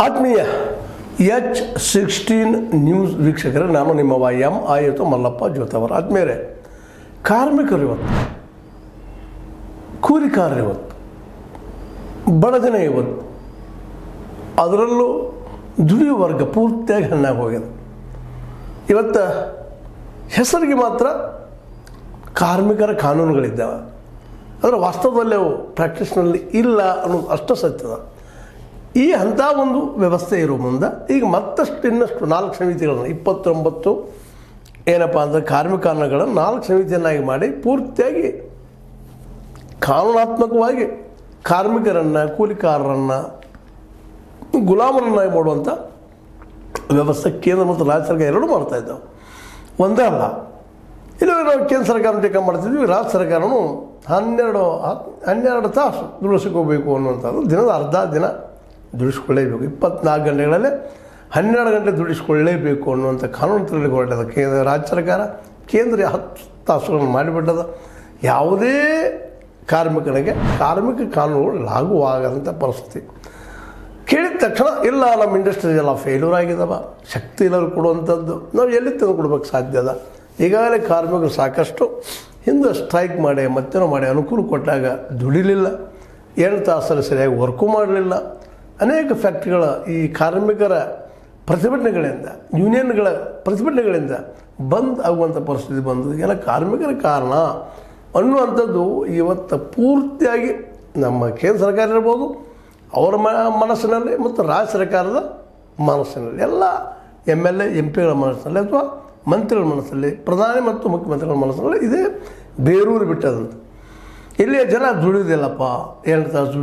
ಆತ್ಮೀಯ H16 news ವೀಕ್ಷಕರೇ, ನಾನು ನಿಮ್ಮ ಎಂ ಆಯಿತು ಮಲ್ಲಪ್ಪ ಜೋತವರ. ಆತ್ಮೀಯರೇ, ಕಾರ್ಮಿಕರು ಇವತ್ತು, ಕೂಲಿಕಾರರು ಇವತ್ತು, ಬಡ ಜನ ಇವತ್ತು, ಅದರಲ್ಲೂ ದುಡಿಯುವ ವರ್ಗ ಪೂರ್ತಿಯಾಗಿ ಹಣ್ಣಾಗಿ ಹೋಗಿದೆ. ಇವತ್ತು ಹೆಸರಿಗೆ ಮಾತ್ರ ಕಾರ್ಮಿಕರ ಕಾನೂನುಗಳಿದ್ದಾವೆ, ಆದರೆ ವಾಸ್ತವದಲ್ಲಿ ಅವು ಪ್ರಾಕ್ಟೀಸ್ನಲ್ಲಿ ಇಲ್ಲ ಅನ್ನೋದು ಅಷ್ಟು ಸತ್ಯದ. ಈ ಅಂಥ ಒಂದು ವ್ಯವಸ್ಥೆ ಇರೋ ಮುಂದೆ ಈಗ ಮತ್ತಷ್ಟು ಇನ್ನಷ್ಟು 4 ಸಮಿತಿಗಳನ್ನು 29 ಏನಪ್ಪ ಅಂದರೆ ಕಾರ್ಮಿಕಗಳನ್ನು 4 ಸಮಿತಿಯನ್ನಾಗಿ ಮಾಡಿ ಪೂರ್ತಿಯಾಗಿ ಕಾನೂನಾತ್ಮಕವಾಗಿ ಕಾರ್ಮಿಕರನ್ನು, ಕೂಲಿಕಾರರನ್ನು ಗುಲಾಮರನ್ನಾಗಿ ಮಾಡುವಂಥ ವ್ಯವಸ್ಥೆ ಕೇಂದ್ರ ಮತ್ತು ರಾಜ್ಯ ಸರ್ಕಾರ ಎರಡೂ ಮಾಡ್ತಾಯಿದ್ದಾವೆ. ಒಂದೇ ಅಲ್ಲ, ಇಲ್ಲಿ ನಾವು ಕೇಂದ್ರ ಸರ್ಕಾರ ಟೇಕ ಮಾಡ್ತಿದ್ವಿ, ರಾಜ್ಯ ಸರ್ಕಾರನು 12 ತಾಸು ದುಡಿಸ್ಕೋಬೇಕು ಅನ್ನುವಂಥದ್ದು. ದಿನದ ಅರ್ಧ ದಿನ ದುಡಿಸ್ಕೊಳ್ಳೇಬೇಕು, 24 ಗಂಟೆಗಳಲ್ಲಿ 12 ಗಂಟೆ ದುಡಿಸ್ಕೊಳ್ಳೇಬೇಕು ಅನ್ನುವಂಥ ಕಾನೂನು ತಿರುಳಿಗೆ ಹೊರಟದ ಕೇಂದ್ರ ರಾಜ್ಯ ಸರ್ಕಾರ. ಕೇಂದ್ರ 10 ತಾಸುಗಳನ್ನು ಮಾಡಿಬಿಟ್ಟದ. ಯಾವುದೇ ಕಾರ್ಮಿಕನಿಗೆ ಕಾರ್ಮಿಕ ಕಾನೂನುಗಳು ಲಾಗುವಾಗದಂಥ ಪರಿಸ್ಥಿತಿ. ಕೇಳಿದ ತಕ್ಷಣ ಇಲ್ಲ, ನಮ್ಮ ಇಂಡಸ್ಟ್ರೀಸ್ ಎಲ್ಲ ಫೇಲ್ಯೂರ್ ಆಗಿದ್ದಾವ, ಶಕ್ತಿ ಇಲ್ಲರು ಕೊಡುವಂಥದ್ದು ನಾವು ಎಲ್ಲಿ ತಂದು ಕೊಡ್ಬೇಕು ಸಾಧ್ಯ ಅದ. ಈಗಾಗಲೇ ಕಾರ್ಮಿಕರು ಸಾಕಷ್ಟು ಹಿಂದೆ ಸ್ಟ್ರೈಕ್ ಮಾಡಿ ಮತ್ತೇನೋ ಮಾಡಿ ಅನುಕೂಲ ಕೊಟ್ಟಾಗ ದುಡಿಲಿಲ್ಲ, 7 ತಾಸಲ್ಲಿ ಸರಿಯಾಗಿ ವರ್ಕು ಮಾಡಲಿಲ್ಲ. ಅನೇಕ ಫ್ಯಾಕ್ಟ್ರಿಗಳ ಈ ಕಾರ್ಮಿಕರ ಪ್ರತಿಭಟನೆಗಳಿಂದ, ಯೂನಿಯನ್ಗಳ ಪ್ರತಿಭಟನೆಗಳಿಂದ ಬಂದ್ ಆಗುವಂಥ ಪರಿಸ್ಥಿತಿ ಬಂದದ್ದು ಎಲ್ಲ ಕಾರ್ಮಿಕರ ಕಾರಣ ಅನ್ನುವಂಥದ್ದು ಇವತ್ತು ಪೂರ್ತಿಯಾಗಿ ನಮ್ಮ ಕೇಂದ್ರ ಸರ್ಕಾರ ಇರ್ಬೋದು, ಅವರ ಮನಸ್ಸಿನಲ್ಲಿ ಮತ್ತು ರಾಜ್ಯ ಸರ್ಕಾರದ ಮನಸ್ಸಿನಲ್ಲಿ, ಎಲ್ಲ MLA MP ಗಳ ಮನಸ್ಸಿನಲ್ಲಿ ಅಥವಾ ಮಂತ್ರಿಗಳ ಮನಸ್ಸಲ್ಲಿ, ಪ್ರಧಾನಿ ಮತ್ತು ಮುಖ್ಯಮಂತ್ರಿಗಳ ಮನಸ್ಸಿನಲ್ಲಿ ಇದೇ ಬೇರೂರು ಬಿಟ್ಟದಂತ. ಇಲ್ಲಿಯ ಜನ ದುಡಿಯೋದಿಲ್ಲಪ್ಪ, 2 ತಾಸು ದುಡಿ